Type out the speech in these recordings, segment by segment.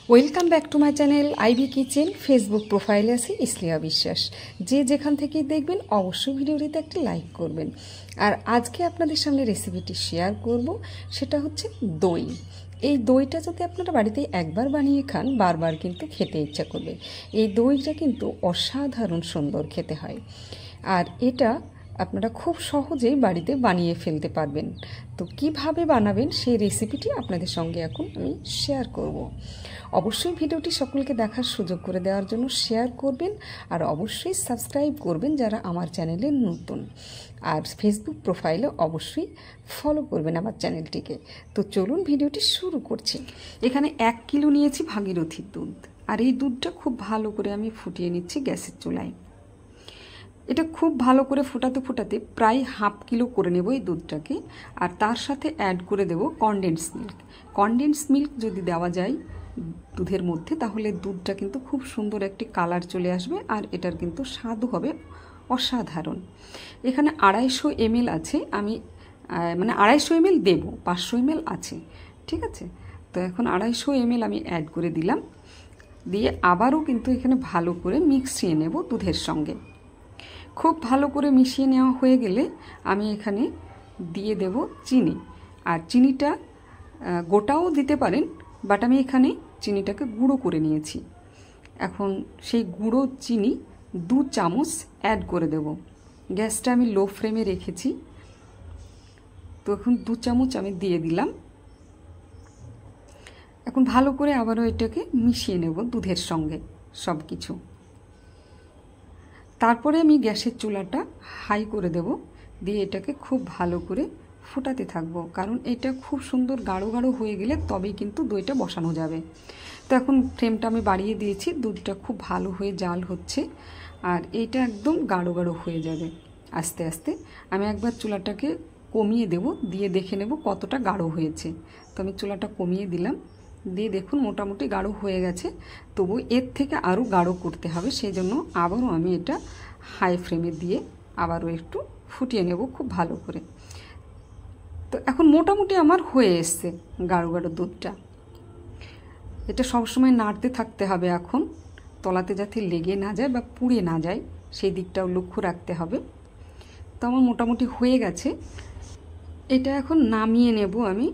Welcome back to my channel Ivy Kitchen. Facebook প্রোফাইলে আছে ইসলিয়া বিশ্বাস। যে যেখান থেকেই দেখবেন অবশ্যই ভিডিওটিতে একটা লাইক করবেন। আর আজকে আপনাদের সামনে রেসিপিটি শেয়ার করব, সেটা হচ্ছে দই। এই দইটা যদি আপনারা বাড়িতে একবার বানিয়ে খান বারবার কিন্তু খেতে ইচ্ছা করবে। এই দইটা কিন্তু অসাধারণ সুন্দর খেতে হয়, আর এটা আপনারা খুব সহজেই বাড়িতে বানিয়ে ফেলতে পারবেন। তো কিভাবে বানাবেন সেই রেসিপিটি আপনাদের সঙ্গে এখন আমি শেয়ার করব। অবশ্যই ভিডিওটি সকলকে দেখার সুযোগ করে দেওয়ার জন্য শেয়ার করবেন, আর অবশ্যই সাবস্ক্রাইব করবেন যারা আমার চ্যানেলে নতুন, আর ফেসবুক প্রোফাইলে অবশ্যই ফলো করবেন আমার চ্যানেলটিকে। তো চলুন ভিডিওটি শুরু করছি। এখানে 1 কিলো নিয়েছি ভাগীরথীর দুধ, আর এই দুধটা খুব ভালো করে আমি ফুটিয়ে নিচ্ছি গ্যাসের চুলায়। এটা খুব ভালো করে ফোটাতে ফোটাতে প্রায় হাফ কিলো করে নেব এই দুধটাকে, আর তার সাথে অ্যাড করে দেব কনডেন্স মিল্ক। কনডেন্স মিল্ক যদি দেওয়া যায় দুধের মধ্যে, তাহলে দুধটা কিন্তু খুব সুন্দর একটি কালার চলে আসবে, আর এটার কিন্তু স্বাদও হবে অসাধারণ। এখানে 250 ml আছে, আমি 250 ml দেব, 500 ml আছে, ঠিক আছে। তো এখন 250 ml আমি অ্যাড করে দিলাম, দিয়ে আবারও কিন্তু এখানে ভালো করে মিশিয়ে নেব দুধের সঙ্গে। খুব ভালো করে মিশিয়ে নেওয়া হয়ে গেলে আমি এখানে দিয়ে দেব চিনি। আর চিনিটা গোটাও দিতে পারেন, বাট আমি এখানে চিনিটাকে গুঁড়ো করে নিয়েছি। এখন সেই গুঁড়ো চিনি 2 চামচ অ্যাড করে দেব। গ্যাসটা আমি লো ফ্লেমে রেখেছি, তো এখন 2 চামচ আমি দিয়ে দিলাম। এখন ভালো করে আবারও এটাকে মিশিয়ে নেব দুধের সঙ্গে সব কিছু। তারপরে আমি গ্যাসের চুলাটা হাই করে দেব, দিয়ে এটাকে খুব ভালো করে ফুটাতে থাকবো, কারণ এটা খুব সুন্দর গাঢ় গাঢ় হয়ে গেলে তবেই কিন্তু দইটা বসানো যাবে। তো এখন ফ্লেমটা আমি বাড়িয়ে দিয়েছি, দুধটা খুব ভালো হয়ে জাল হচ্ছে, আর এটা একদম গাঢ় গাঢ় হয়ে যাবে আস্তে আস্তে। আমি একবার চুলাটাকে কমিয়ে দেব, দিয়ে দেখে নেব কতটা গাঢ় হয়েছে। তো আমি চুলাটা কমিয়ে দিলাম, দিয়ে দেখুন মোটামুটি গাঢ় হয়ে গেছে। তবু এর থেকে আরও গাঢ় করতে হবে, সেই জন্য আবারও আমি এটা হাই ফ্লেমে দিয়ে আবারও একটু ফুটিয়ে নেব খুব ভালো করে। তো এখন মোটামুটি আমার হয়ে এসছে গাঢ় গাঢ় দুধটা। এটা সবসময় নাড়তে থাকতে হবে, এখন তলাতে যাতে লেগে না যায় বা পুড়ে না যায় সেই দিকটাও লক্ষ্য রাখতে হবে। তো আমার মোটামুটি হয়ে গেছে। এটা এখন নামিয়ে নেব আমি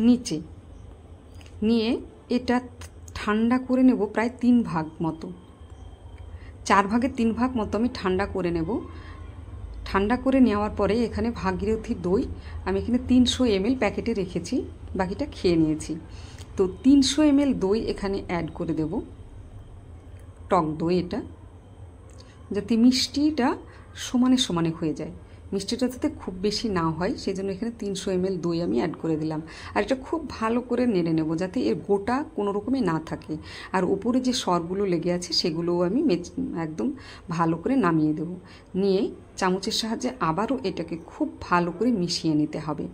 নিচে, নিয়ে এটা ঠান্ডা করে নেব প্রায় 3 ভাগ মতো, 4 ভাগের 3 ভাগ মতো আমি ঠান্ডা করে নেব। ঠান্ডা করে নেওয়ার পরে এখানে ভাগীরথী দই আমি এখানে 300 ml প্যাকেটে রেখেছি, বাকিটা খেয়ে নিয়েছি। তো 300 ml দই এখানে অ্যাড করে দেব, টক দই এটা, যাতে মিষ্টিটা সমানে সমানে হয়ে যায়, মিষ্টিটা যাতে খুব বেশি না হয় সেই জন্য এখানে 300 ml দই আমি অ্যাড করে দিলাম। আর এটা খুব ভালো করে নেড়ে নেব যাতে এর গোটা কোনো রকমে না থাকে, আর উপরে যে সরগুলো লেগে আছে সেগুলোও আমি একদম ভালো করে নামিয়ে দেব। নিয়ে চামচের সাহায্যে আবারও এটাকে খুব ভালো করে মিশিয়ে নিতে হবে,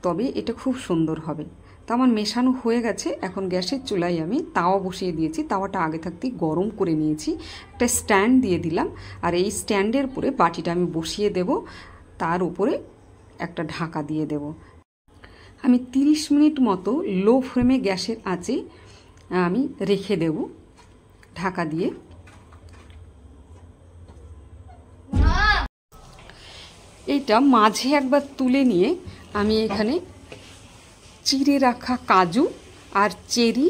তবে এটা খুব সুন্দর হবে। তো আমার মেশানো হয়ে গেছে। এখন গ্যাসের চুলায় আমি তাওয়া বসিয়ে দিয়েছি, তাওয়াটা আগে থাকতেই গরম করে নিয়েছি। একটা স্ট্যান্ড দিয়ে দিলাম, আর এই স্ট্যান্ডের উপরে বাটিটা আমি বসিয়ে দেব, তার উপরে একটা ঢাকা দিয়ে দেব। আমি 30 মিনিট মতো লো ফ্লেমে গ্যাসের আঁচে আমি রেখে দেব ঢাকা দিয়ে। এইটা মাঝে একবার তুলে নিয়ে আমি এখানে চিড়ে রাখা কাজু আর চেরি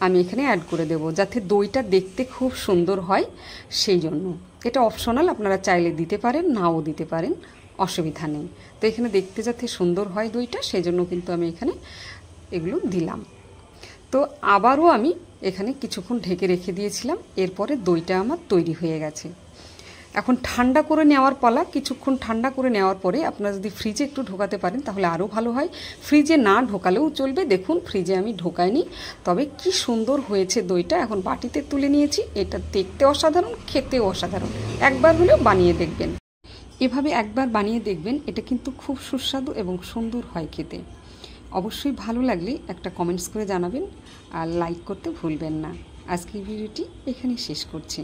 আমি এখানে অ্যাড করে দেব, যাতে দইটা দেখতে খুব সুন্দর হয় সেই জন্য। এটা অপশনাল, আপনারা চাইলে দিতে পারেন, নাও দিতে পারেন, অসুবিধা নেই। তো এখানে দেখতে যাতে সুন্দর হয় দইটা সেই জন্য কিন্তু আমি এখানে এগুলো দিলাম। তো আবারও আমি এখানে কিছুক্ষণ ঢেকে রেখে দিয়েছিলাম, এরপরে দইটা আমার তৈরি হয়ে গেছে। এখন ঠান্ডা করে নেওয়ার পালা। কিছুক্ষণ ঠান্ডা করে নেওয়ার পরে আপনারা যদি ফ্রিজে একটু ঢোকাতে পারেন তাহলে আরও ভালো হয়, ফ্রিজে না ঢোকালেও চলবে। দেখুন ফ্রিজে আমি ঢোকাইনি, তবে কি সুন্দর হয়েছে দইটা। এখন বাটিতে তুলে নিয়েছি, এটা দেখতে অসাধারণ, খেতেও অসাধারণ। একবার হলেও বানিয়ে দেখবেন, এভাবে একবার বানিয়ে দেখবেন, এটা কিন্তু খুব সুস্বাদু এবং সুন্দর হয় খেতে। অবশ্যই ভালো লাগলে একটা কমেন্টস করে জানাবেন, আর লাইক করতে ভুলবেন না। আজকের ভিডিওটি এখানেই শেষ করছি।